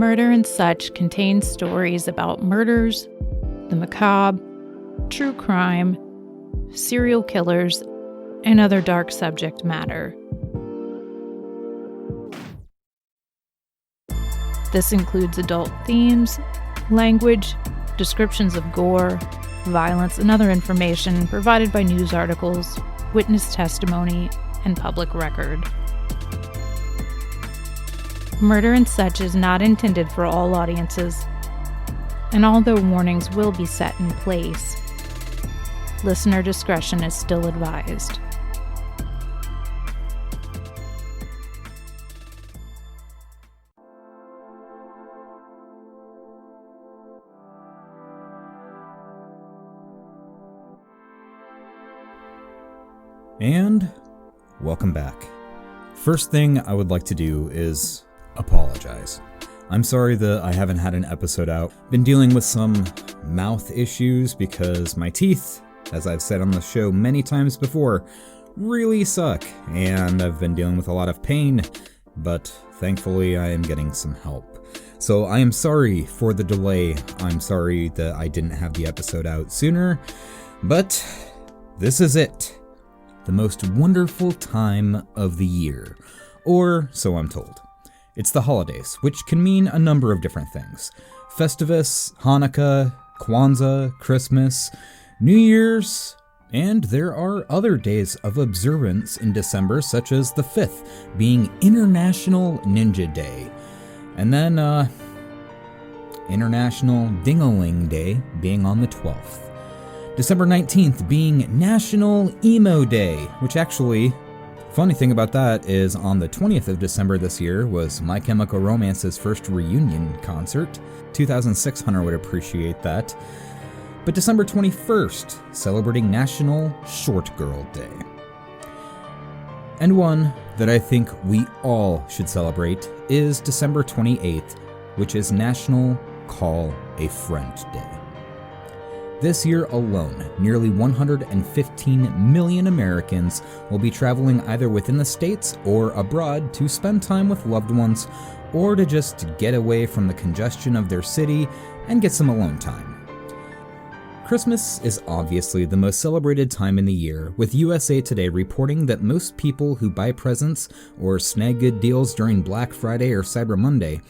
Murder and Such contains stories about murders, the macabre, true crime, serial killers, and other dark subject matter. This includes adult themes, language, descriptions of gore, violence, and other information provided by news articles, witness testimony, and public record. Murder and Such is not intended for all audiences, and although warnings will be set in place, listener discretion is still advised. And welcome back. First thing I would like to do is apologize. I'm sorry that I haven't had an episode out. Been dealing with some mouth issues because my teeth, as I've said on the show many times before, really suck, and I've been dealing with a lot of pain, but thankfully I am getting some help. So I am sorry for the delay. I'm sorry that I didn't have the episode out sooner, but this is it. The most wonderful time of the year, or so I'm told. It's the holidays, which can mean a number of different things. Festivus, Hanukkah, Kwanzaa, Christmas, New Year's, and there are other days of observance in December, such as the 5th being International Ninja Day, and then International Ding-a-ling Day being on the 12th. December 19th being National Emo Day, which actually, funny thing about that is on the 20th of December this year was My Chemical Romance's first reunion concert. 2006 Hunter would appreciate that. But December 21st, celebrating National Short Girl Day. And one that I think we all should celebrate is December 28th, which is National Call a Friend Day. This year alone, nearly 115 million Americans will be traveling either within the States or abroad to spend time with loved ones or to just get away from the congestion of their city and get some alone time. Christmas is obviously the most celebrated time in the year, with USA Today reporting that most people who buy presents or snag good deals during Black Friday or Cyber Monday,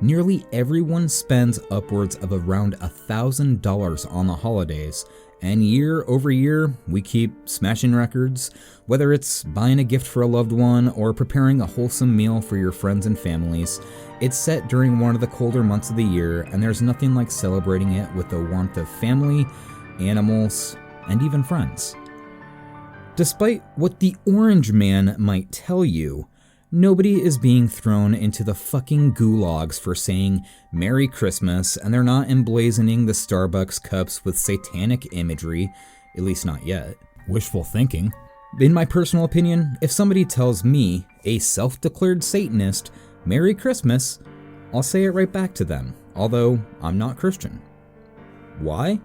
nearly everyone spends upwards of around $1,000 on the holidays, and year over year, we keep smashing records, whether it's buying a gift for a loved one or preparing a wholesome meal for your friends and families. It's set during one of the colder months of the year, and there's nothing like celebrating it with the warmth of family, animals, and even friends. Despite what the Orange Man might tell you, nobody is being thrown into the fucking gulags for saying Merry Christmas, and they're not emblazoning the Starbucks cups with satanic imagery, at least not yet. Wishful thinking. In my personal opinion, if somebody tells me, a self-declared Satanist, Merry Christmas, I'll say it right back to them, although I'm not Christian. Why?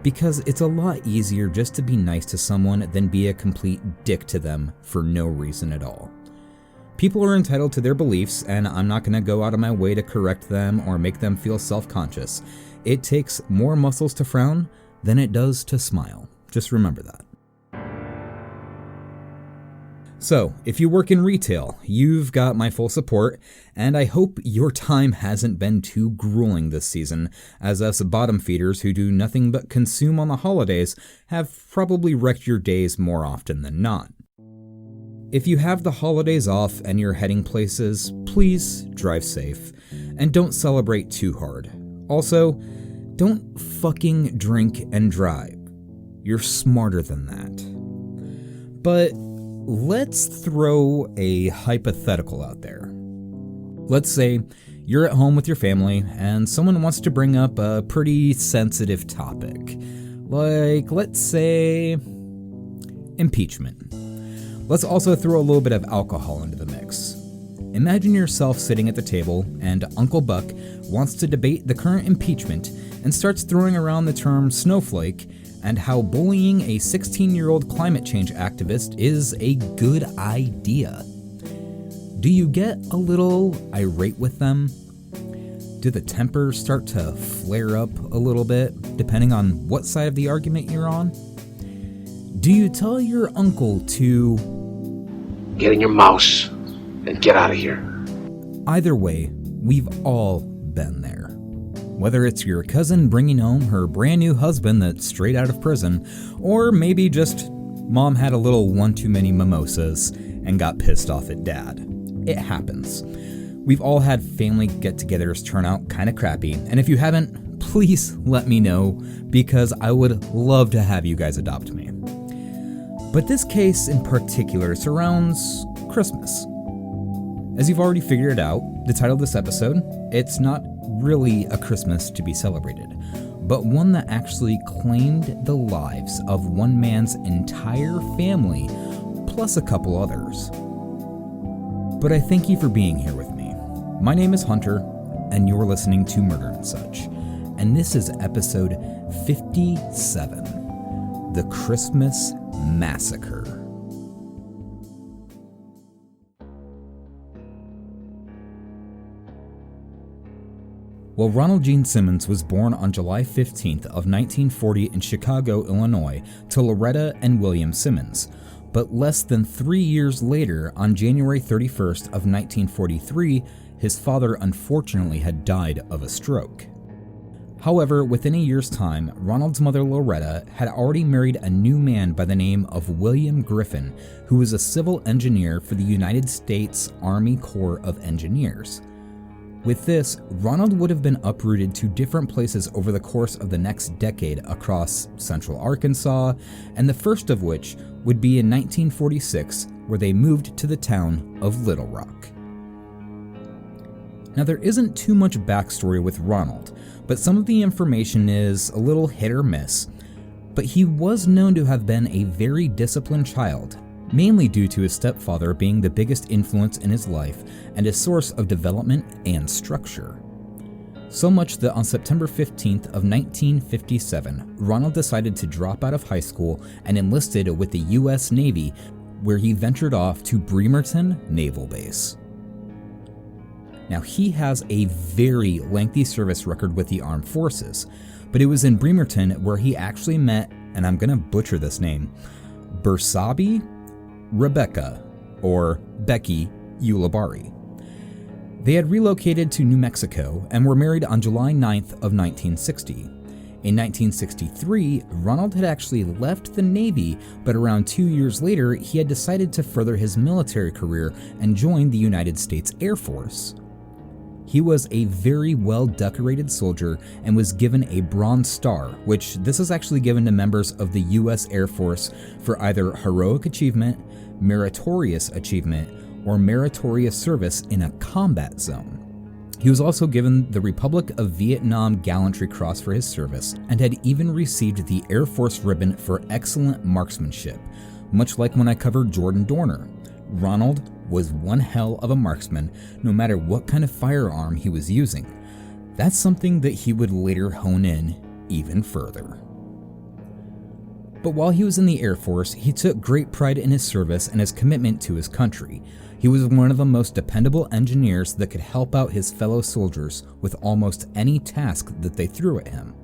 Because it's a lot easier just to be nice to someone than be a complete dick to them for no reason at all. People are entitled to their beliefs, and I'm not going to go out of my way to correct them or make them feel self-conscious. It takes more muscles to frown than it does to smile. Just remember that. So, if you work in retail, you've got my full support, and I hope your time hasn't been too grueling this season, as us bottom feeders who do nothing but consume on the holidays have probably wrecked your days more often than not. If you have the holidays off and you're heading places, please drive safe, and don't celebrate too hard. Also, don't fucking drink and drive. You're smarter than that. But let's throw a hypothetical out there. Let's say you're at home with your family and someone wants to bring up a pretty sensitive topic. Like, let's say, impeachment. Let's also throw a little bit of alcohol into the mix. Imagine yourself sitting at the table and Uncle Buck wants to debate the current impeachment and starts throwing around the term snowflake and how bullying a 16-year-old climate change activist is a good idea. Do you get a little irate with them? do the tempers start to flare up a little bit, depending on what side of the argument you're on? Do you tell your uncle to get in your mouse and get out of here? Either way, we've all been there. Whether it's your cousin bringing home her brand new husband that's straight out of prison, or maybe just mom had a little one too many mimosas and got pissed off at dad. It happens. We've all had family get-togethers turn out kind of crappy, and if you haven't, please let me know, because I would love to have you guys adopt me. But this case in particular surrounds Christmas. As you've already figured out, the title of this episode, it's not really a Christmas to be celebrated, but one that actually claimed the lives of one man's entire family, plus a couple others. But I thank you for being here with me. My name is Hunter, and you're listening to Murder and Such, and this is episode 57, The Christmas Massacre. Well, Ronald Gene Simmons was born on July 15th of 1940 in Chicago, Illinois, to Loretta and William Simmons. But less than 3 years later, on January 31st of 1943, his father unfortunately had died of a stroke. However, within a year's time, Ronald's mother Loretta had already married a new man by the name of William Griffin, who was a civil engineer for the United States Army Corps of Engineers. With this, Ronald would have been uprooted to different places over the course of the next decade across central Arkansas, and the first of which would be in 1946, where they moved to the town of Little Rock. Now, there isn't too much backstory with Ronald, but some of the information is a little hit or miss. But he was known to have been a very disciplined child, mainly due to his stepfather being the biggest influence in his life and a source of development and structure. So much that on September 15th of 1957, Ronald decided to drop out of high school and enlisted with the U.S. Navy, where he ventured off to Bremerton Naval Base. Now, he has a very lengthy service record with the armed forces, but it was in Bremerton where he actually met, and I'm gonna butcher this name, Bersabe Rebecca, or Becky Ulibarri. They had relocated to New Mexico and were married on July 9th of 1960. In 1963, Ronald had actually left the Navy, but around 2 years later, he had decided to further his military career and joined the United States Air Force. He was a very well-decorated soldier and was given a Bronze Star, which this is actually given to members of the U.S. Air Force for either heroic achievement, meritorious achievement, or meritorious service in a combat zone. He was also given the Republic of Vietnam Gallantry Cross for his service and had even received the Air Force Ribbon for excellent marksmanship, much like when I covered Jordan Dorner. Ronald was one hell of a marksman, no matter what kind of firearm he was using. That's something that he would later hone in even further. But while he was in the Air Force, he took great pride in his service and his commitment to his country. He was one of the most dependable engineers that could help out his fellow soldiers with almost any task that they threw at him.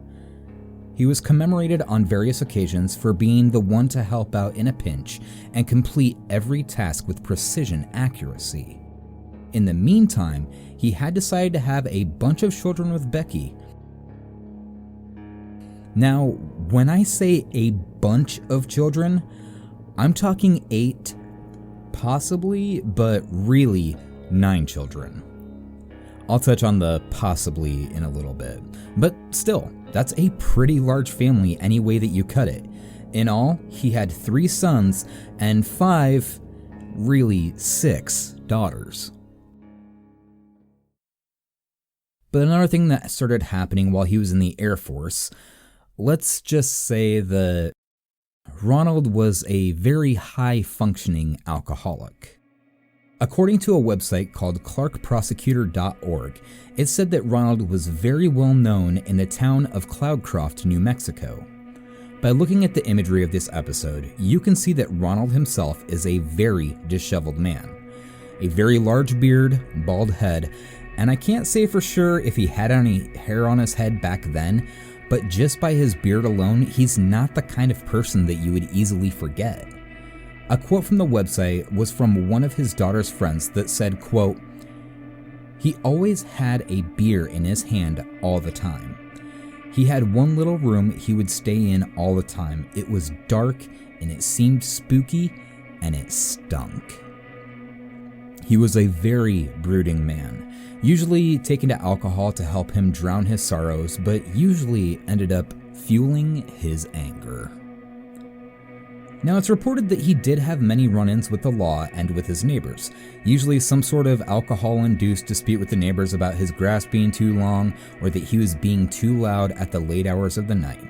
He was commemorated on various occasions for being the one to help out in a pinch and complete every task with precision accuracy. In the meantime, he had decided to have a bunch of children with Becky. Now, when I say a bunch of children, I'm talking 8, possibly, but really 9 children. I'll touch on the possibly in a little bit, but still, that's a pretty large family any way that you cut it. In all, he had 3 sons and 5, really 6 daughters. But another thing that started happening while he was in the Air Force, let's just say that Ronald was a very high-functioning alcoholic. According to a website called clarkprosecutor.org, it said that Ronald was very well known in the town of Cloudcroft, New Mexico. By looking at the imagery of this episode, you can see that Ronald himself is a very disheveled man. A very large beard, bald head, And I can't say for sure if he had any hair on his head back then, but just by his beard alone, he's not the kind of person that you would easily forget. A quote from the website was from one of his daughter's friends that said, quote, "He always had a beer in his hand all the time. He had one little room he would stay in all the time. It was dark and it seemed spooky and it stunk." He was a very brooding man, usually taken to alcohol to help him drown his sorrows, but usually ended up fueling his anger. Now, it's reported that he did have many run-ins with the law and with his neighbors, usually some sort of alcohol-induced dispute with the neighbors about his grass being too long or that he was being too loud at the late hours of the night.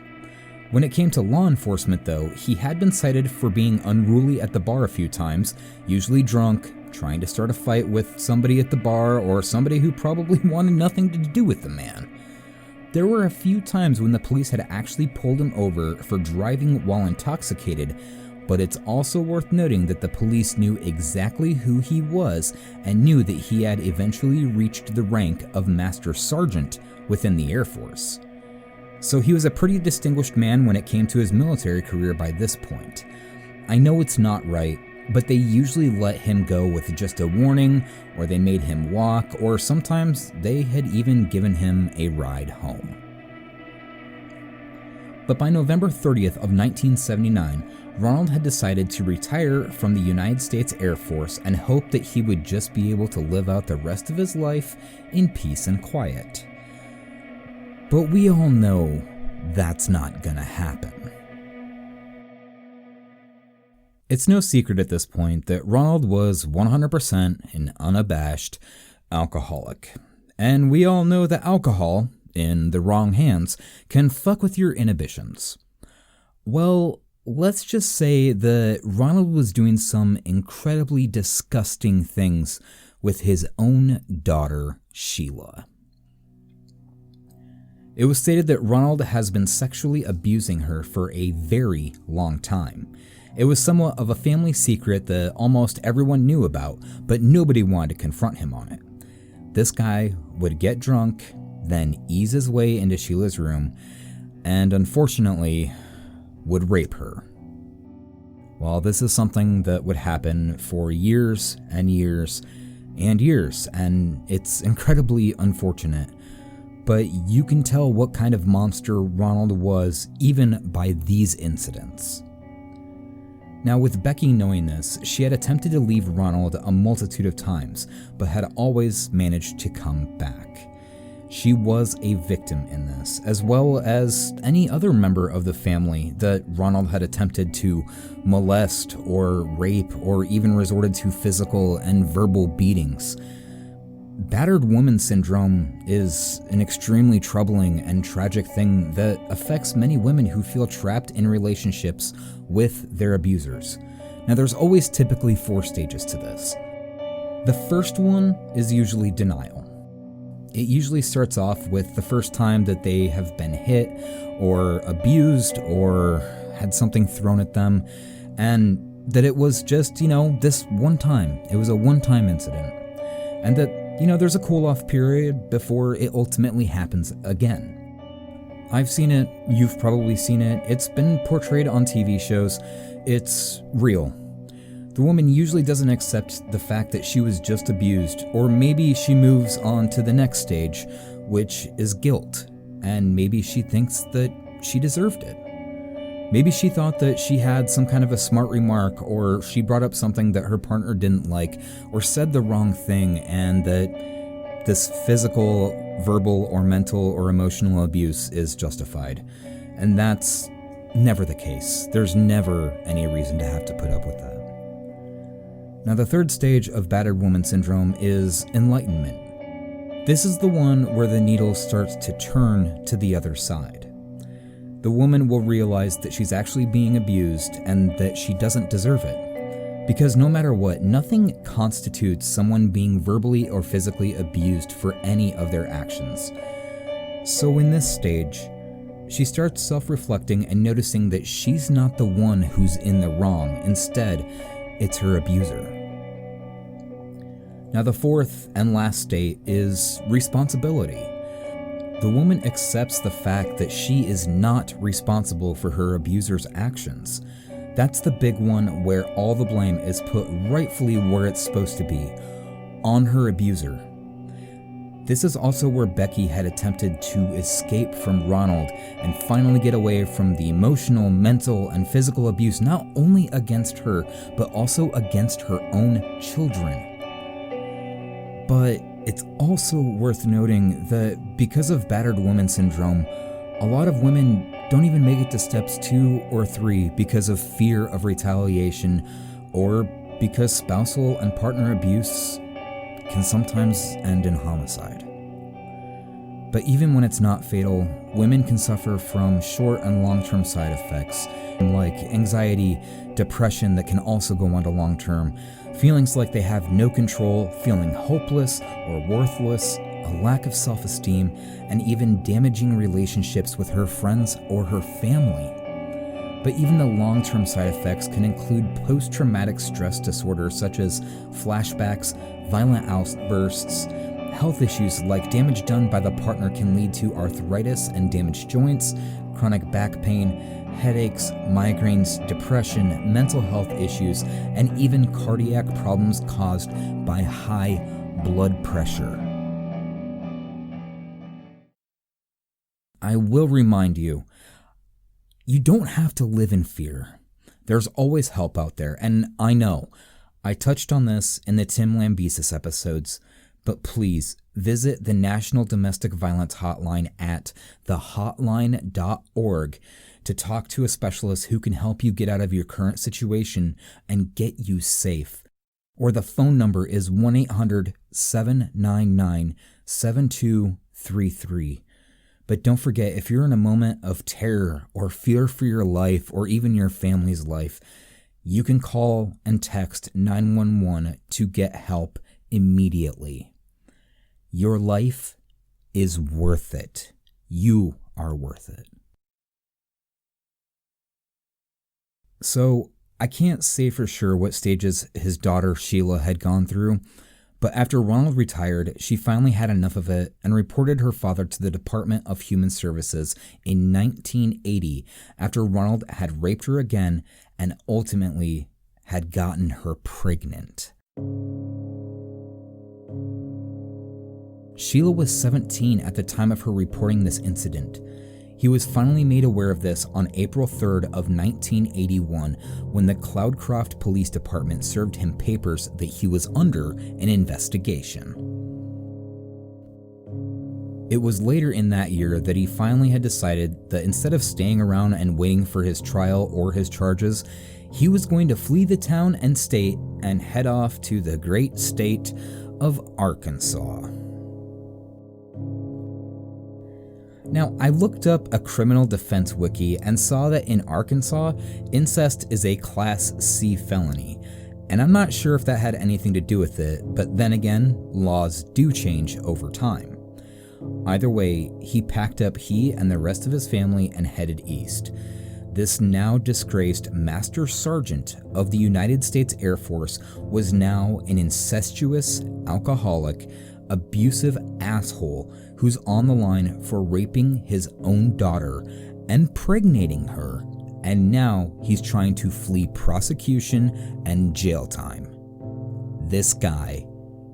When it came to law enforcement, though, he had been cited for being unruly at the bar a few times, usually drunk, trying to start a fight with somebody at the bar or somebody who probably wanted nothing to do with the man. There were a few times when the police had actually pulled him over for driving while intoxicated, but it's also worth noting that the police knew exactly who he was and knew that he had eventually reached the rank of Master Sergeant within the Air Force. So he was a pretty distinguished man when it came to his military career by this point. I know it's not right, but they usually let him go with just a warning, or they made him walk, or sometimes they had even given him a ride home. But by November 30th of 1979, Ronald had decided to retire from the United States Air Force and hoped that he would just be able to live out the rest of his life in peace and quiet. But we all know that's not gonna happen. It's no secret at this point that Ronald was 100% an unabashed alcoholic. And we all know that alcohol, in the wrong hands, can fuck with your inhibitions. Well, let's just say that Ronald was doing some incredibly disgusting things with his own daughter, Sheila. It was stated that Ronald has been sexually abusing her for a very long time. It was somewhat of a family secret that almost everyone knew about, but nobody wanted to confront him on it. This guy would get drunk, then ease his way into Sheila's room, and unfortunately, would rape her. Well, this is something that would happen for years and years and years, and it's incredibly unfortunate. But you can tell what kind of monster Ronald was even by these incidents. Now, with Becky knowing this, she had attempted to leave Ronald a multitude of times, but had always managed to come back. She was a victim in this, as well as any other member of the family that Ronald had attempted to molest or rape or even resorted to physical and verbal beatings. Battered woman syndrome is an extremely troubling and tragic thing that affects many women who feel trapped in relationships with their abusers. Now, there's always typically 4 stages to this. The first one is usually denial. It usually starts off with the first time that they have been hit or abused or had something thrown at them, and that it was just, this one time. It was a one-time incident. And that there's a cool-off period before it ultimately happens again. I've seen it, you've probably seen it, it's been portrayed on TV shows, it's real. The woman usually doesn't accept the fact that she was just abused, or maybe she moves on to the next stage, which is guilt, and maybe she thinks that she deserved it. Maybe she thought that she had some kind of a smart remark, or she brought up something that her partner didn't like, or said the wrong thing, and that this physical, verbal, or mental, or emotional abuse is justified. And that's never the case. There's never any reason to have to put up with that. Now, the third stage of battered woman syndrome is enlightenment. This is the one where the needle starts to turn to the other side. The woman will realize that she's actually being abused and that she doesn't deserve it. Because no matter what, nothing constitutes someone being verbally or physically abused for any of their actions. So in this stage, she starts self-reflecting and noticing that she's not the one who's in the wrong. Instead, it's her abuser. Now, the fourth and last state is responsibility. The woman accepts the fact that she is not responsible for her abuser's actions. That's the big one, where all the blame is put rightfully where it's supposed to be, on her abuser. This is also where Becky had attempted to escape from Ronald and finally get away from the emotional, mental, and physical abuse not only against her, but also against her own children. But it's also worth noting that because of battered woman syndrome, a lot of women don't even make it to steps 2 or 3 because of fear of retaliation, or because spousal and partner abuse can sometimes end in homicide. But even when it's not fatal, women can suffer from short and long-term side effects, like anxiety, depression that can also go on to long-term, feelings like they have no control, feeling hopeless or worthless, a lack of self-esteem, and even damaging relationships with her friends or her family. But even the long-term side effects can include post-traumatic stress disorders such as flashbacks, violent outbursts. Health issues like damage done by the partner can lead to arthritis and damaged joints, chronic back pain, headaches, migraines, depression, mental health issues, and even cardiac problems caused by high blood pressure. I will remind you, you don't have to live in fear. There's always help out there, and I know, I touched on this in the Tim Lambesis episodes, but please visit the National Domestic Violence Hotline at thehotline.org to talk to a specialist who can help you get out of your current situation and get you safe. Or the phone number is 1-800-799-7233. But don't forget, if you're in a moment of terror or fear for your life or even your family's life, you can call and text 911 to get help immediately. Your life is worth it. You are worth it. So, I can't say for sure what stages his daughter Sheila had gone through, but after Ronald retired, she finally had enough of it and reported her father to the Department of Human Services in 1980 after Ronald had raped her again and ultimately had gotten her pregnant. Sheila was 17 at the time of her reporting this incident. He was finally made aware of this on April 3rd of 1981 when the Cloudcroft Police Department served him papers that he was under an investigation. It was later in that year that he finally had decided that instead of staying around and waiting for his trial or his charges, he was going to flee the town and state and head off to the great state of Arkansas. Now, I looked up a criminal defense wiki and saw that in Arkansas, incest is a Class C felony, and I'm not sure if that had anything to do with it, but then again, laws do change over time. Either way, he packed up he and the rest of his family and headed east. This now disgraced Master Sergeant of the United States Air Force was now an incestuous, alcoholic, abusive asshole who's on the line for raping his own daughter and impregnating her, and now he's trying to flee prosecution and jail time. This guy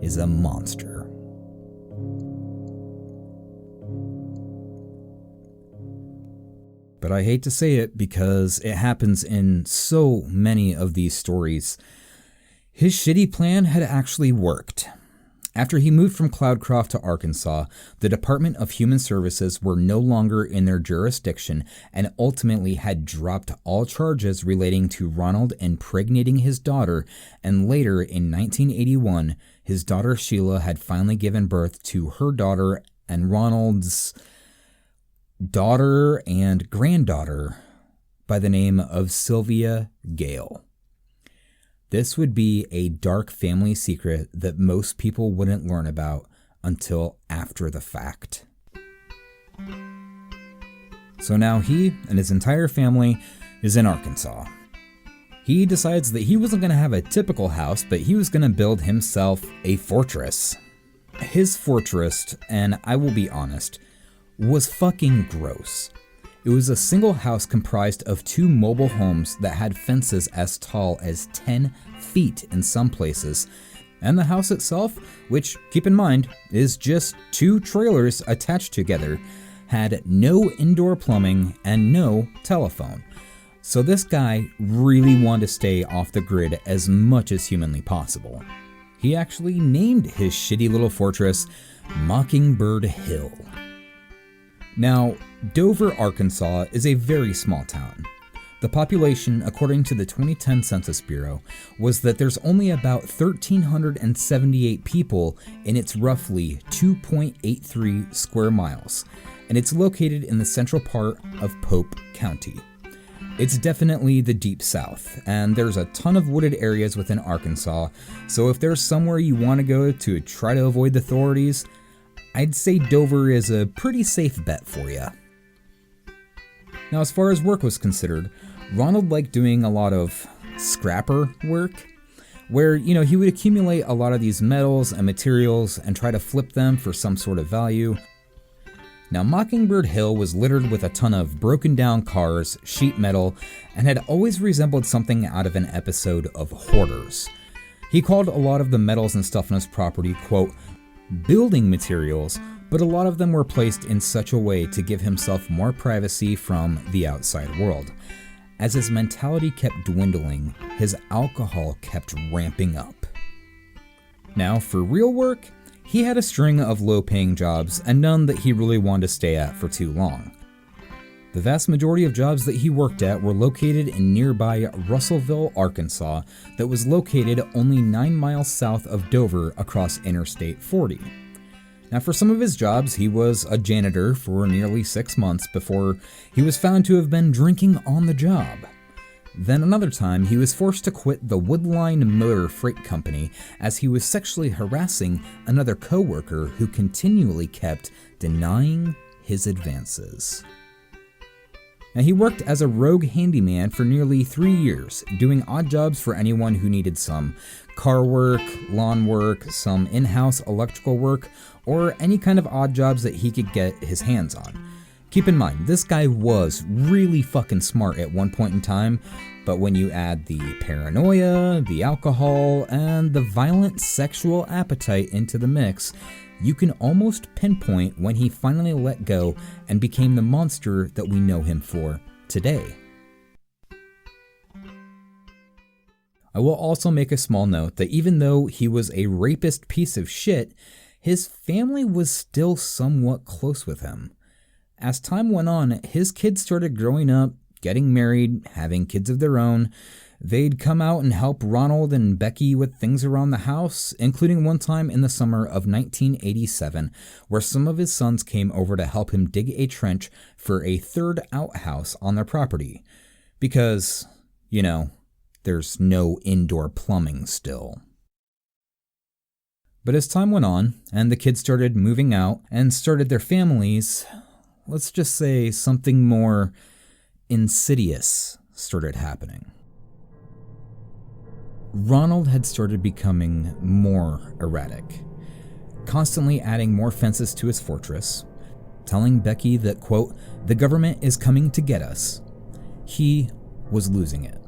is a monster. But I hate to say it because it happens in so many of these stories. His shitty plan had actually worked. After he moved from Cloudcroft to Arkansas, the Department of Human Services were no longer in their jurisdiction and ultimately had dropped all charges relating to Ronald impregnating his daughter, and later in 1981, his daughter Sheila had finally given birth to her daughter and Ronald's daughter and granddaughter by the name of Sylvia Gale. This would be a dark family secret that most people wouldn't learn about until after the fact. So now he and his entire family is in Arkansas. he decides that he wasn't going to have a typical house, but he was going to build himself a fortress. His fortress, and I will be honest, was fucking gross. It was a single house comprised of 2 mobile homes that had fences as tall as 10 feet in some places, and the house itself, which, keep in mind, is just 2 trailers attached together, had no indoor plumbing and no telephone. So this guy really wanted to stay off the grid as much as humanly possible. He actually named his shitty little fortress Mockingbird Hill. Now, Dover, Arkansas is a very small town. The population, according to the 2010 Census Bureau, was that there's only about 1,378 people in its roughly 2.83 square miles, and it's located in the central part of Pope County. It's definitely the deep south, and there's a ton of wooded areas within Arkansas, so if there's somewhere you want to go to try to avoid the authorities, I'd say Dover is a pretty safe bet for you. Now, as far as work was considered, Ronald liked doing a lot of scrapper work, where, he would accumulate a lot of these metals and materials and try to flip them for some sort of value. Now, Mockingbird Hill was littered with a ton of broken down cars, sheet metal, and had always resembled something out of an episode of Hoarders. He called a lot of the metals and stuff on his property, quote, building materials, but a lot of them were placed in such a way to give himself more privacy from the outside world. As his mentality kept dwindling, his alcohol kept ramping up. Now, for real work, he had a string of low-paying jobs and none that he really wanted to stay at for too long. The vast majority of jobs that he worked at were located in nearby Russellville, Arkansas, that was located only 9 miles south of Dover across Interstate 40. Now, for some of his jobs, he was a janitor for nearly 6 months before he was found to have been drinking on the job. Then another time, he was forced to quit the Woodline Motor Freight Company as he was sexually harassing another coworker who continually kept denying his advances. Now, he worked as a rogue handyman for nearly 3 years, doing odd jobs for anyone who needed some car work, lawn work, some in-house electrical work, or any kind of odd jobs that he could get his hands on. Keep in mind, this guy was really fucking smart at one point in time, but when you add the paranoia, the alcohol, and the violent sexual appetite into the mix, you can almost pinpoint when he finally let go and became the monster that we know him for today. I will also make a small note that even though he was a rapist piece of shit, his family was still somewhat close with him. As time went on, his kids started growing up, getting married, having kids of their own. They'd come out and help Ronald and Becky with things around the house, including one time in the summer of 1987, where some of his sons came over to help him dig a trench for a third outhouse on their property. Because, there's no indoor plumbing still. But as time went on, and the kids started moving out and started their families, let's just say something more insidious started happening. Ronald had started becoming more erratic, constantly adding more fences to his fortress, telling Becky that, quote, the government is coming to get us. He was losing it.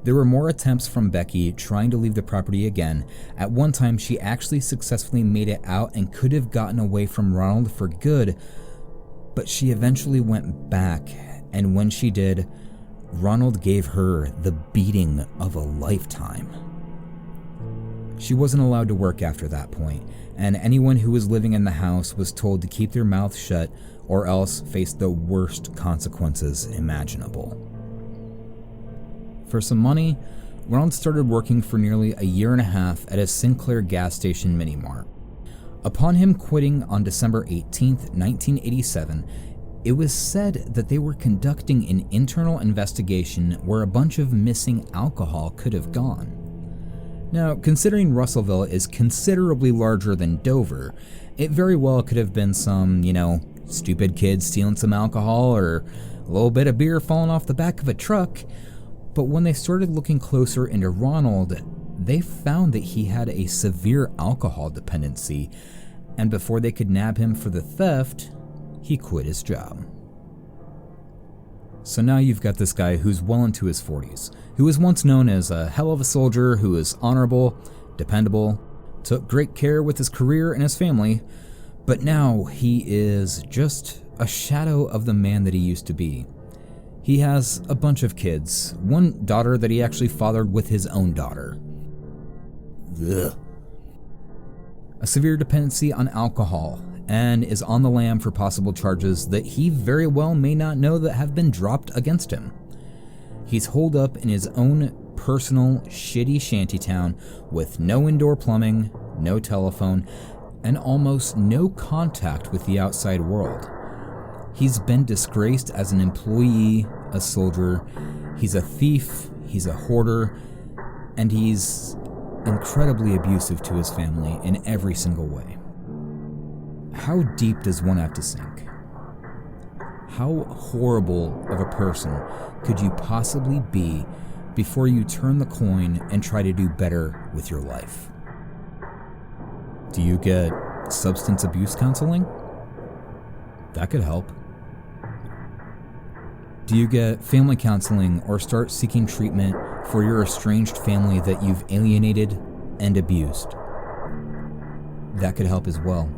There were more attempts from Becky trying to leave the property again. At one time, she actually successfully made it out and could have gotten away from Ronald for good, but she eventually went back, and when she did, Ronald gave her the beating of a lifetime. She wasn't allowed to work after that point, and anyone who was living in the house was told to keep their mouth shut or else face the worst consequences imaginable. For some money, Ronald started working for nearly a year and a half at a Sinclair gas station mini-mart. Upon him quitting on December 18th, 1987, it was said that they were conducting an internal investigation where a bunch of missing alcohol could have gone. Now, considering Russellville is considerably larger than Dover, it very well could have been some, stupid kid stealing some alcohol or a little bit of beer falling off the back of a truck, But when they started looking closer into Ronald, they found that he had a severe alcohol dependency, and before they could nab him for the theft, he quit his job. So now you've got this guy who's well into his 40s, who was once known as a hell of a soldier, who was honorable, dependable, took great care with his career and his family, but now he is just a shadow of the man that he used to be. He has a bunch of kids, one daughter that he actually fathered with his own daughter. Ugh. A severe dependency on alcohol, and is on the lam for possible charges that he very well may not know that have been dropped against him. He's holed up in his own personal shitty shantytown with no indoor plumbing, no telephone, and almost no contact with the outside world. He's been disgraced as an employee, a soldier, he's a thief, he's a hoarder, and he's incredibly abusive to his family in every single way. How deep does one have to sink? How horrible of a person could you possibly be before you turn the coin and try to do better with your life? Do you get substance abuse counseling? That could help. Do you get family counseling or start seeking treatment for your estranged family that you've alienated and abused? That could help as well.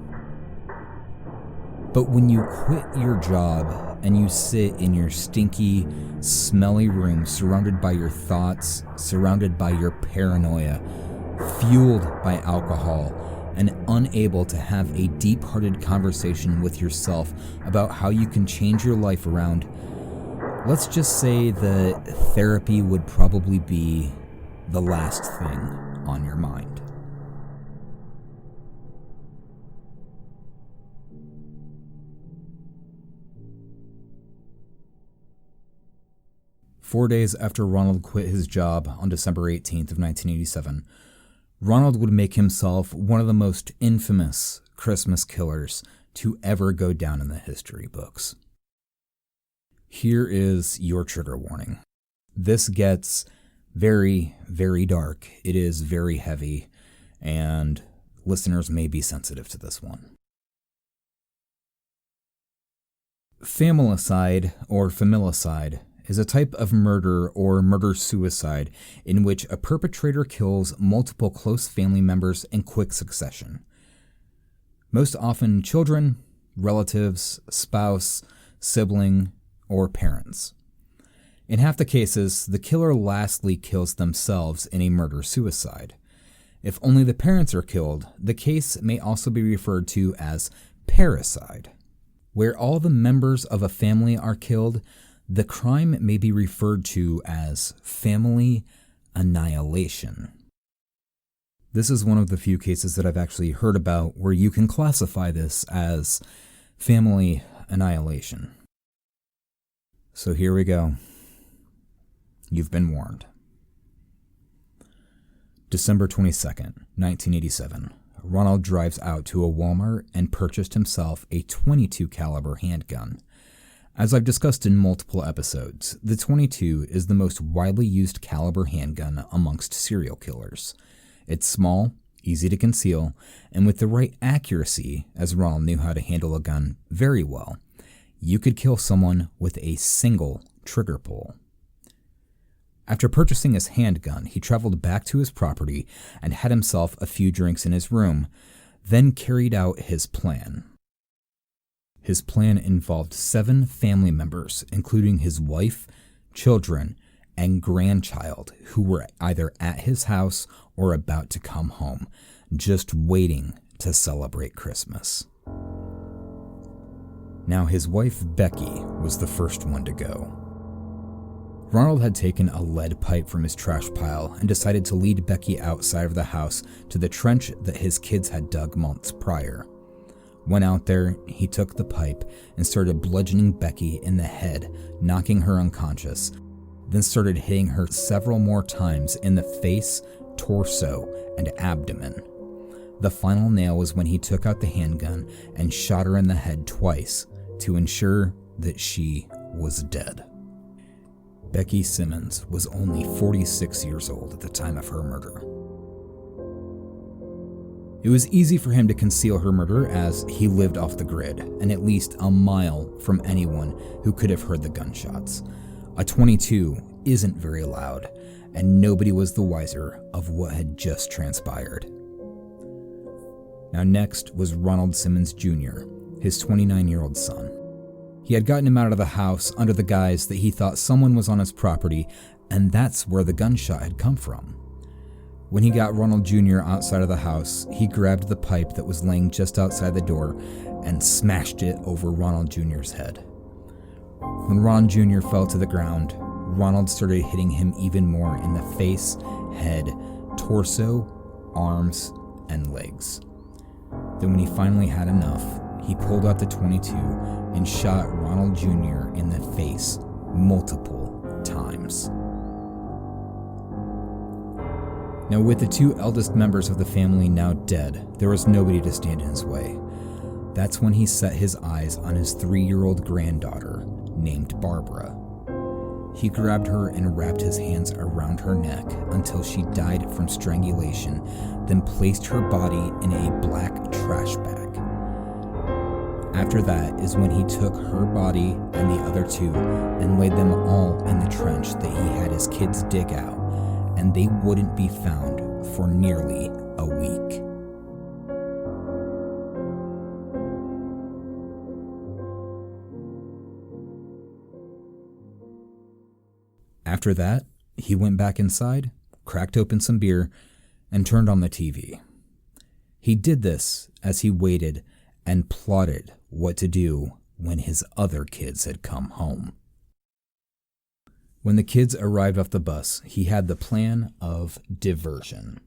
But when you quit your job and you sit in your stinky, smelly room surrounded by your thoughts, surrounded by your paranoia, fueled by alcohol, and unable to have a deep-hearted conversation with yourself about how you can change your life around, let's just say that therapy would probably be the last thing on your mind. Four days after Ronald quit his job on December 18th of 1987, Ronald would make himself one of the most infamous Christmas killers to ever go down in the history books. Here is your trigger warning. This gets very, very dark. It is very heavy, and listeners may be sensitive to this one. Familicide or familicide is a type of murder or murder-suicide in which a perpetrator kills multiple close family members in quick succession. Most often children, relatives, spouse, sibling, or parents. In half the cases, the killer lastly kills themselves in a murder-suicide. If only the parents are killed, the case may also be referred to as parricide. Where all the members of a family are killed, the crime may be referred to as family annihilation. This is one of the few cases that I've actually heard about where you can classify this as family annihilation. So here we go. You've been warned. December 22nd, 1987. Ronald drives out to a Walmart and purchased himself a .22 caliber handgun. As I've discussed in multiple episodes, the .22 is the most widely used caliber handgun amongst serial killers. It's small, easy to conceal, and with the right accuracy, as Ronald knew how to handle a gun very well, you could kill someone with a single trigger pull. After purchasing his handgun, he traveled back to his property and had himself a few drinks in his room, then carried out his plan. His plan involved 7 family members, including his wife, children, and grandchild, who were either at his house or about to come home, just waiting to celebrate Christmas. Now, his wife, Becky, was the first one to go. Ronald had taken a lead pipe from his trash pile and decided to lead Becky outside of the house to the trench that his kids had dug months prior. When out there, he took the pipe and started bludgeoning Becky in the head, knocking her unconscious, then started hitting her several more times in the face, torso, and abdomen. The final nail was when he took out the handgun and shot her in the head twice to ensure that she was dead. Becky Simmons was only 46 years old at the time of her murder. It was easy for him to conceal her murder as he lived off the grid and at least a mile from anyone who could have heard the gunshots. A .22 isn't very loud, and nobody was the wiser of what had just transpired. Now next was Ronald Simmons Jr., his 29-year-old son. He had gotten him out of the house under the guise that he thought someone was on his property, and that's where the gunshot had come from. When he got Ronald Jr. outside of the house, he grabbed the pipe that was laying just outside the door and smashed it over Ronald Jr.'s head. When Ron Jr. fell to the ground, Ronald started hitting him even more in the face, head, torso, arms, and legs. Then when he finally had enough, he pulled out the .22 and shot Ronald Jr. in the face multiple times. Now, with the two eldest members of the family now dead, there was nobody to stand in his way. That's when he set his eyes on his 3-year-old granddaughter, named Barbara. He grabbed her and wrapped his hands around her neck until she died from strangulation, then placed her body in a black trash bag. After that is when he took her body and the other two and laid them all in the trench that he had his kids dig out, and they wouldn't be found for nearly a week. After that, he went back inside, cracked open some beer, and turned on the TV. He did this as he waited and plotted what to do when his other kids had come home. When the kids arrived off the bus, he had the plan of diversion.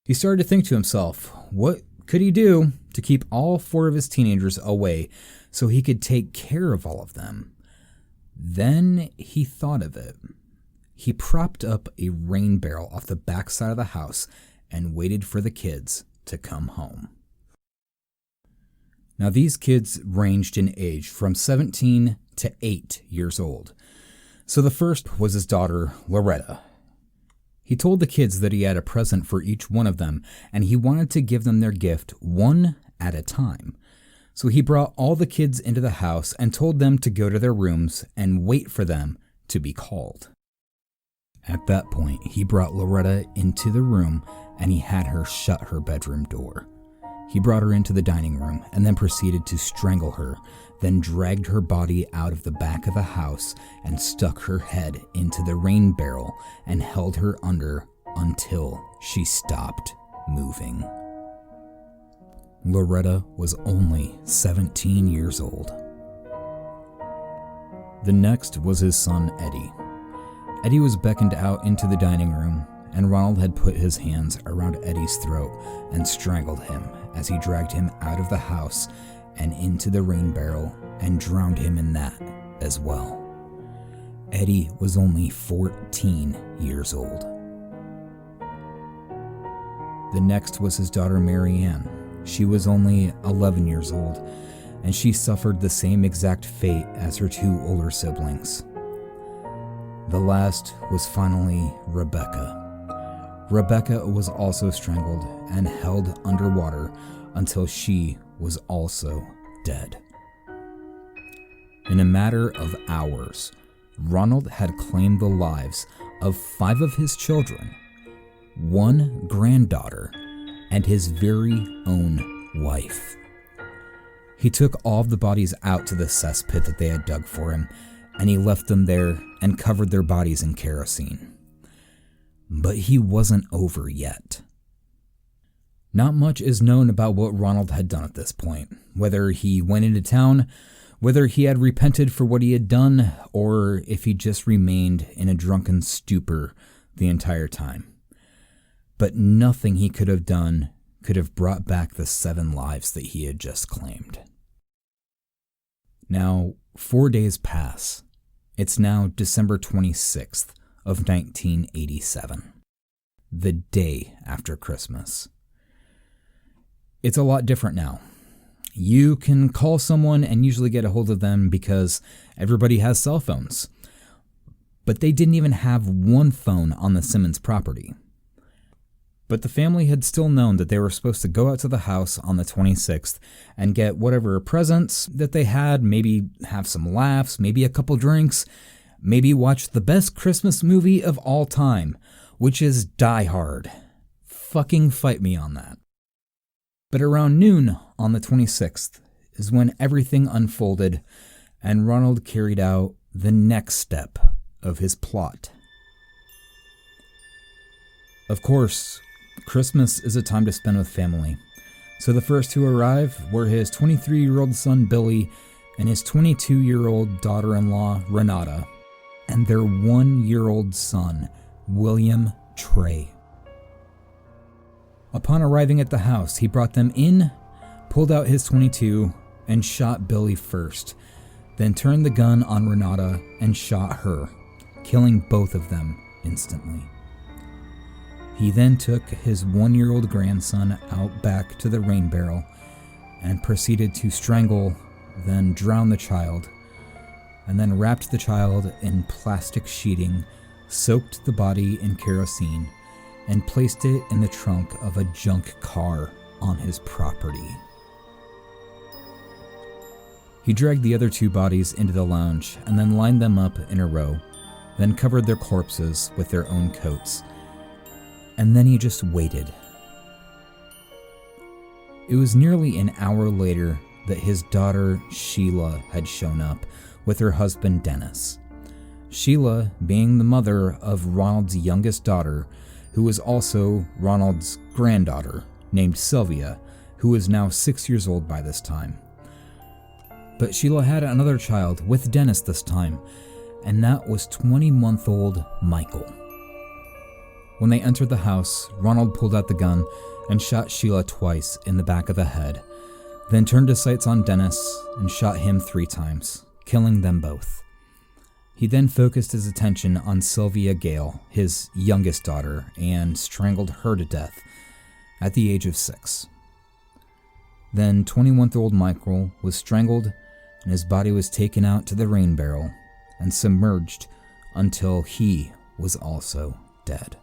He started to think to himself, what could he do to keep all 4 of his teenagers away so he could take care of all of them? Then he thought of it. He propped up a rain barrel off the back side of the house and waited for the kids to come home. Now these kids ranged in age from 17 to 8 years old. So the first was his daughter, Loretta. He told the kids that he had a present for each one of them, and he wanted to give them their gift one at a time. So he brought all the kids into the house and told them to go to their rooms and wait for them to be called. At that point, he brought Loretta into the room and he had her shut her bedroom door. He brought her into the dining room and then proceeded to strangle her, then dragged her body out of the back of the house and stuck her head into the rain barrel and held her under until she stopped moving. Loretta was only 17 years old. The next was his son, Eddie. Eddie was beckoned out into the dining room, and Ronald had put his hands around Eddie's throat and strangled him as he dragged him out of the house and into the rain barrel and drowned him in that as well. Eddie was only 14 years old. The next was his daughter Marianne. She was only 11 years old, and she suffered the same exact fate as her two older siblings. The last was finally Rebecca. Rebecca was also strangled and held underwater until she was also dead. In a matter of hours, Ronald had claimed the lives of 5 of his children, 1 granddaughter, and his very own wife. He took all of the bodies out to the cesspit that they had dug for him, and he left them there and covered their bodies in kerosene. But he wasn't over yet. Not much is known about what Ronald had done at this point, whether he went into town, whether he had repented for what he had done, or if he just remained in a drunken stupor the entire time. But nothing he could have done could have brought back the 7 lives that he had just claimed. Now, 4 days pass. It's now December 26th of 1987, the day after Christmas. It's a lot different now. You can call someone and usually get a hold of them because everybody has cell phones. but they didn't even have one phone on the Simmons property. But the family had still known that they were supposed to go out to the house on the 26th and get whatever presents that they had, maybe have some laughs, maybe a couple drinks, maybe watch the best Christmas movie of all time, which is Die Hard. Fucking fight me on that. But around noon on the 26th is when everything unfolded and Ronald carried out the next step of his plot. Of course, Christmas is a time to spend with family, so the first to arrive were his 23-year-old son Billy and his 22-year-old daughter-in-law Renata, and their 1-year-old son, William Trey. Upon arriving at the house, he brought them in, pulled out his .22, and shot Billy first, then turned the gun on Renata and shot her, killing both of them instantly. He then took his 1-year-old grandson out back to the rain barrel and proceeded to strangle, then drown the child, and then wrapped the child in plastic sheeting, soaked the body in kerosene, and placed it in the trunk of a junk car on his property. He dragged the other 2 bodies into the lounge and then lined them up in a row, then covered their corpses with their own coats. And then he just waited. It was nearly an hour later that his daughter Sheila had shown up with her husband Dennis. Sheila being the mother of Ronald's youngest daughter, who was also Ronald's granddaughter, named Sylvia, who was now 6 years old by this time. But Sheila had another child with Dennis this time, and that was 20-month-old Michael. When they entered the house, Ronald pulled out the gun and shot Sheila twice in the back of the head, then turned his sights on Dennis and shot him 3 times, killing them both. He then focused his attention on Sylvia Gale, his youngest daughter, and strangled her to death at the age of 6. Then 21-year-old Michael was strangled and his body was taken out to the rain barrel and submerged until he was also dead.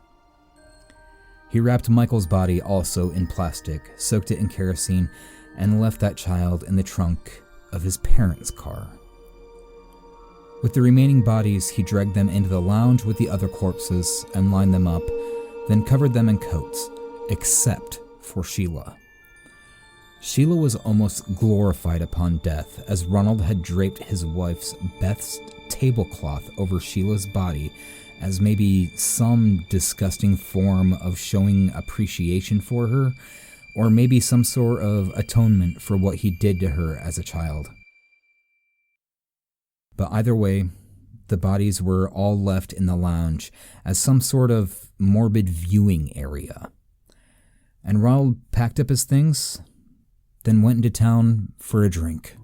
He wrapped Michael's body also in plastic, soaked it in kerosene, and left that child in the trunk of his parents' car. With the remaining bodies, he dragged them into the lounge with the other corpses and lined them up, then covered them in coats, except for Sheila. Sheila was almost glorified upon death, as Ronald had draped his wife's Beth's tablecloth over Sheila's body as maybe some disgusting form of showing appreciation for her, or maybe some sort of atonement for what he did to her as a child. But either way, the bodies were all left in the lounge as some sort of morbid viewing area. And Ronald packed up his things, then went into town for a drink.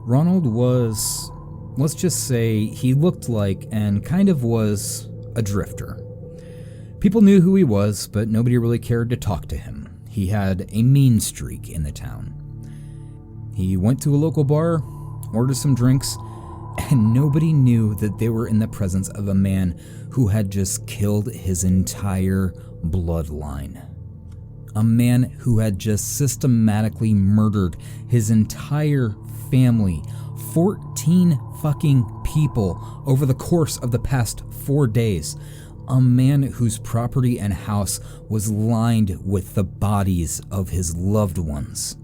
Ronald was, let's just say, he looked like and kind of was a drifter. People knew who he was, but nobody really cared to talk to him. He had a mean streak in the town. He went to a local bar, ordered some drinks, and nobody knew that they were in the presence of a man who had just killed his entire bloodline. A man who had just systematically murdered his entire family, 14 fucking people over the course of the past 4 days. A man whose property and house was lined with the bodies of his loved ones.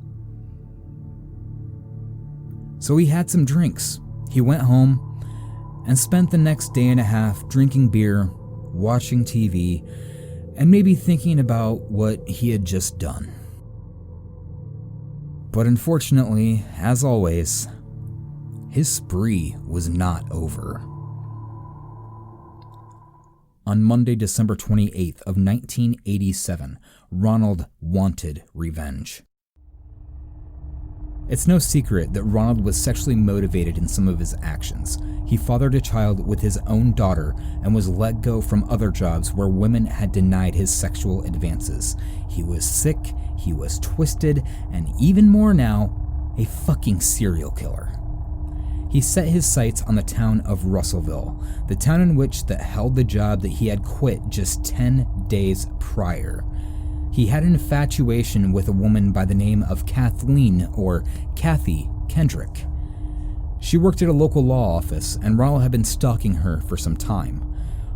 So he had some drinks. He went home and spent the next day and a half drinking beer, watching TV, and maybe thinking about what he had just done. But unfortunately, as always, his spree was not over. On Monday, December 28th of 1987, Ronald wanted revenge. It's no secret that Ronald was sexually motivated in some of his actions. He fathered a child with his own daughter and was let go from other jobs where women had denied his sexual advances. He was sick, he was twisted, and even more now, a fucking serial killer. He set his sights on the town of Russellville, the town in which that held the job that he had quit just 10 days prior. He had an infatuation with a woman by the name of Kathleen, or Kathy, Kendrick. She worked at a local law office, and Ronald had been stalking her for some time.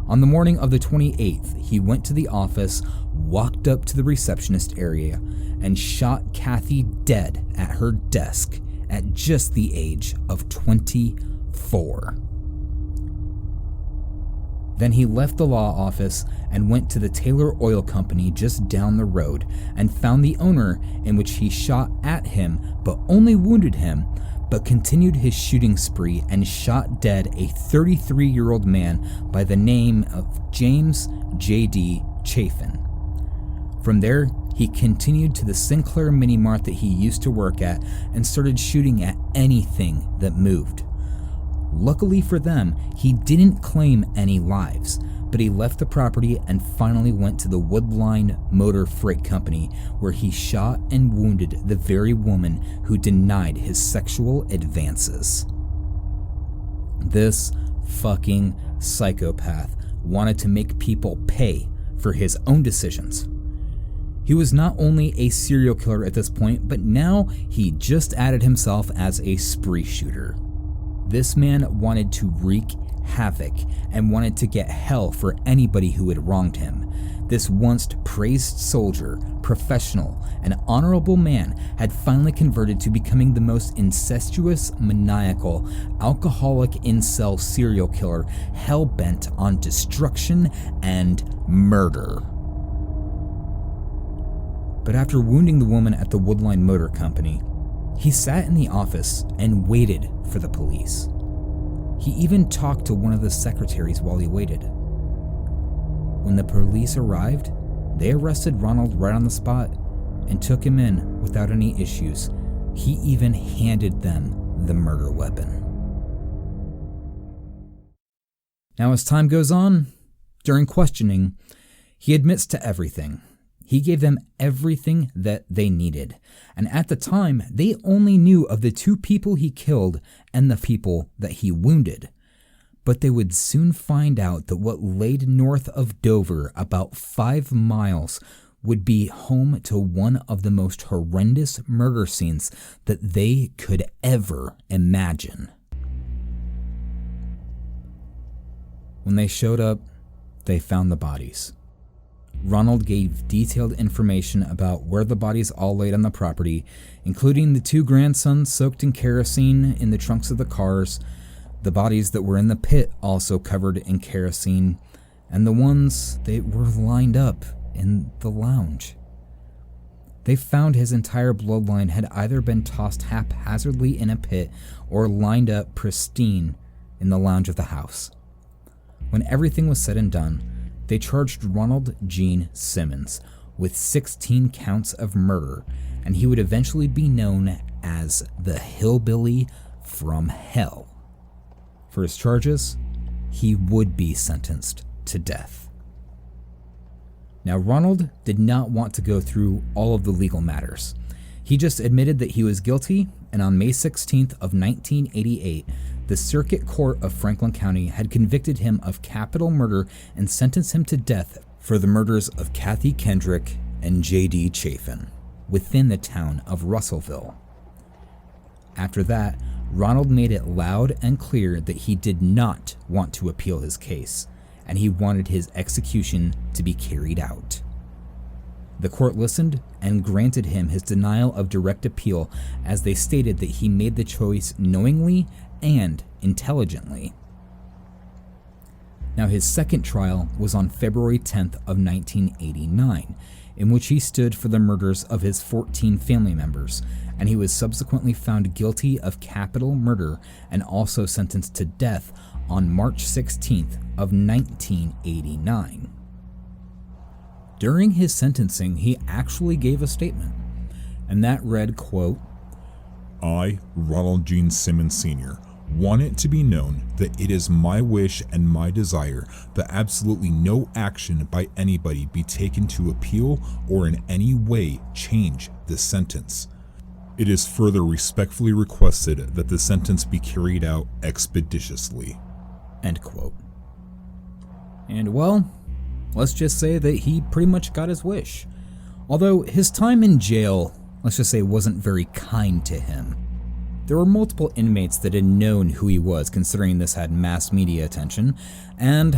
On the morning of the 28th, he went to the office, walked up to the receptionist area, and shot Kathy dead at her desk at just the age of 24. Then he left the law office and went to the Taylor Oil Company just down the road and found the owner, in which he shot at him but only wounded him, but continued his shooting spree and shot dead a 33-year-old man by the name of James J.D. Chafin. From there, he continued to the Sinclair Mini Mart that he used to work at and started shooting at anything that moved. Luckily for them, he didn't claim any lives, but he left the property and finally went to the Woodline Motor Freight Company, where he shot and wounded the very woman who denied his sexual advances. This fucking psychopath wanted to make people pay for his own decisions. He was not only a serial killer at this point, but now he just added himself as a spree shooter. This man wanted to wreak havoc and wanted to get hell for anybody who had wronged him. This once praised soldier, professional, and honorable man had finally converted to becoming the most incestuous, maniacal, alcoholic incel serial killer hell-bent on destruction and murder. But after wounding the woman at the Woodline Motor Company, he sat in the office and waited for the police. He even talked to one of the secretaries while he waited. When the police arrived, they arrested Ronald right on the spot and took him in without any issues. He even handed them the murder weapon. Now, as time goes on, during questioning, he admits to everything. He gave them everything that they needed, and at the time, they only knew of the 2 people he killed and the people that he wounded. But they would soon find out that what laid north of Dover, about 5 miles, would be home to one of the most horrendous murder scenes that they could ever imagine. When they showed up, they found the bodies. Ronald gave detailed information about where the bodies all laid on the property, including the 2 grandsons soaked in kerosene in the trunks of the cars, the bodies that were in the pit also covered in kerosene, and the ones that were lined up in the lounge. They found his entire bloodline had either been tossed haphazardly in a pit or lined up pristine in the lounge of the house. When everything was said and done, they charged Ronald Gene Simmons with 16 counts of murder, and he would eventually be known as the Hillbilly from Hell. For his charges, he would be sentenced to death. Now, Ronald did not want to go through all of the legal matters. He just admitted that he was guilty, and on May 16th of 1988, the Circuit Court of Franklin County had convicted him of capital murder and sentenced him to death for the murders of Kathy Kendrick and J.D. Chafin within the town of Russellville. After that, Ronald made it loud and clear that he did not want to appeal his case, and he wanted his execution to be carried out. The court listened and granted him his denial of direct appeal, as they stated that he made the choice knowingly and intelligently. Now, his second trial was on February 10th of 1989, in which he stood for the murders of his 14 family members, and he was subsequently found guilty of capital murder and also sentenced to death on March 16th of 1989. During his sentencing, he actually gave a statement, and that read, quote, "I, Ronald Gene Simmons Sr., want it to be known that it is my wish and my desire that absolutely no action by anybody be taken to appeal or in any way change this sentence. It is further respectfully requested that the sentence be carried out expeditiously. End quote. And well, let's just say that he pretty much got his wish. Although his time in jail, let's just say, wasn't very kind to him. There were multiple inmates that had known who he was, considering this had mass media attention, and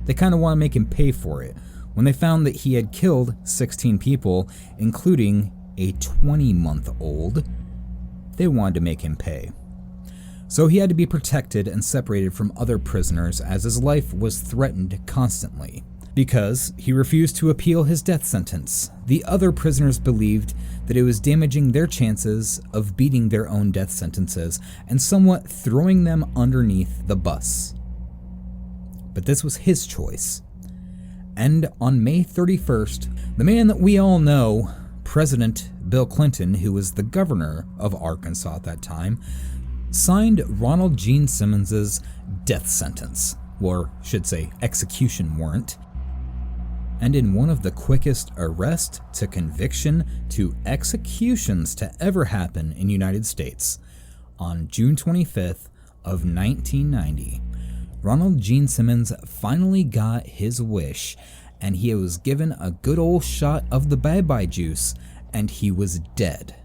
they kind of want to make him pay for it. When they found that he had killed 16 people, including a 20-month-old, they wanted to make him pay. So he had to be protected and separated from other prisoners as his life was threatened constantly. Because he refused to appeal his death sentence, the other prisoners believed that it was damaging their chances of beating their own death sentences and somewhat throwing them underneath the bus. But this was his choice. And on May 31st, the man that we all know, President Bill Clinton, who was the governor of Arkansas at that time, signed Ronald Gene Simmons' death sentence, or should say execution warrant. And in one of the quickest arrest to conviction to executions to ever happen in the United States, on June 25th of 1990, Ronald Gene Simmons finally got his wish, and he was given a good old shot of the bye-bye juice, and he was dead.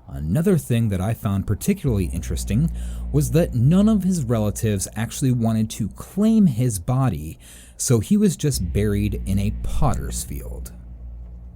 Another thing that I found particularly interesting was that none of his relatives actually wanted to claim his body, so he was just buried in a potter's field.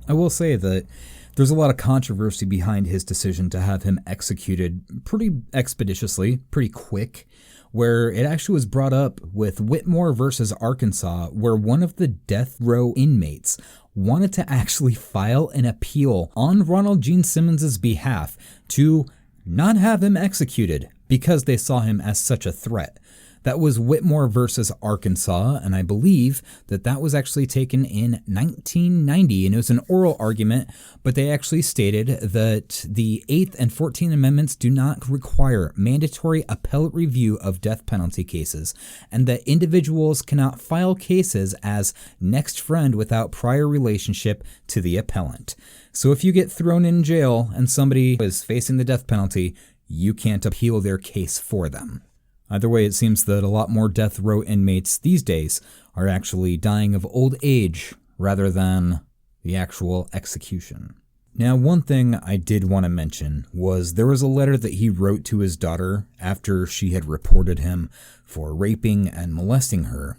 I will say that there's a lot of controversy behind his decision to have him executed pretty expeditiously, pretty quick, where it actually was brought up with Whitmore versus Arkansas, where one of the death row inmates wanted to actually file an appeal on Ronald Gene Simmons' behalf to not have him executed because they saw him as such a threat. That was Whitmore versus Arkansas, and I believe that that was actually taken in 1990, and it was an oral argument, but they actually stated that the 8th and 14th Amendments do not require mandatory appellate review of death penalty cases, and that individuals cannot file cases as next friend without prior relationship to the appellant. So if you get thrown in jail and somebody is facing the death penalty, you can't appeal their case for them. Either way, it seems that a lot more death row inmates these days are actually dying of old age rather than the actual execution. Now, one thing I did want to mention was there was a letter that he wrote to his daughter after she had reported him for raping and molesting her.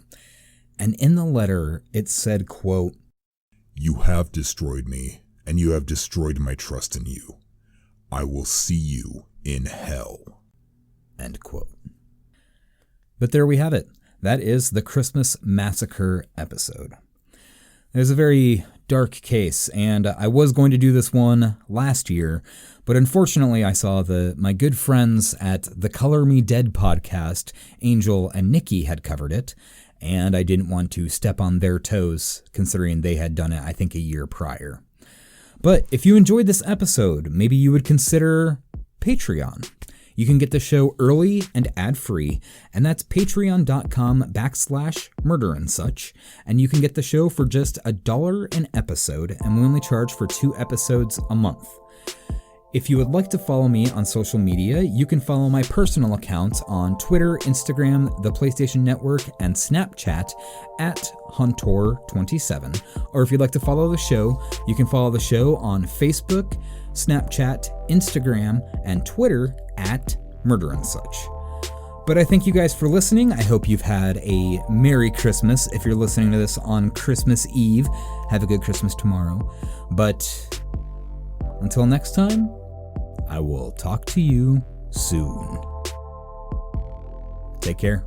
And in the letter, it said, quote, "You have destroyed me, and you have destroyed my trust in you. I will see you in hell." End quote. But there we have it. That is the Christmas Massacre episode. There's a very dark case, and I was going to do this one last year, but unfortunately I saw my good friends at the Color Me Dead podcast, Angel and Nikki, had covered it, and I didn't want to step on their toes, considering they had done it, I think, a year prior. But if you enjoyed this episode, maybe you would consider Patreon. You can get the show early and ad-free, and that's patreon.com/murder and such, and you can get the show for just $1 an episode, and we only charge for 2 episodes a month. If you would like to follow me on social media, you can follow my personal accounts on Twitter, Instagram, the PlayStation Network, and Snapchat at Huntor27. Or if you'd like to follow the show, you can follow the show on Facebook, Snapchat, Instagram, and Twitter at Murder and Such. But I thank you guys for listening. I hope you've had a Merry Christmas. If you're listening to this on Christmas Eve, have a good Christmas tomorrow. But until next time, I will talk to you soon. Take care.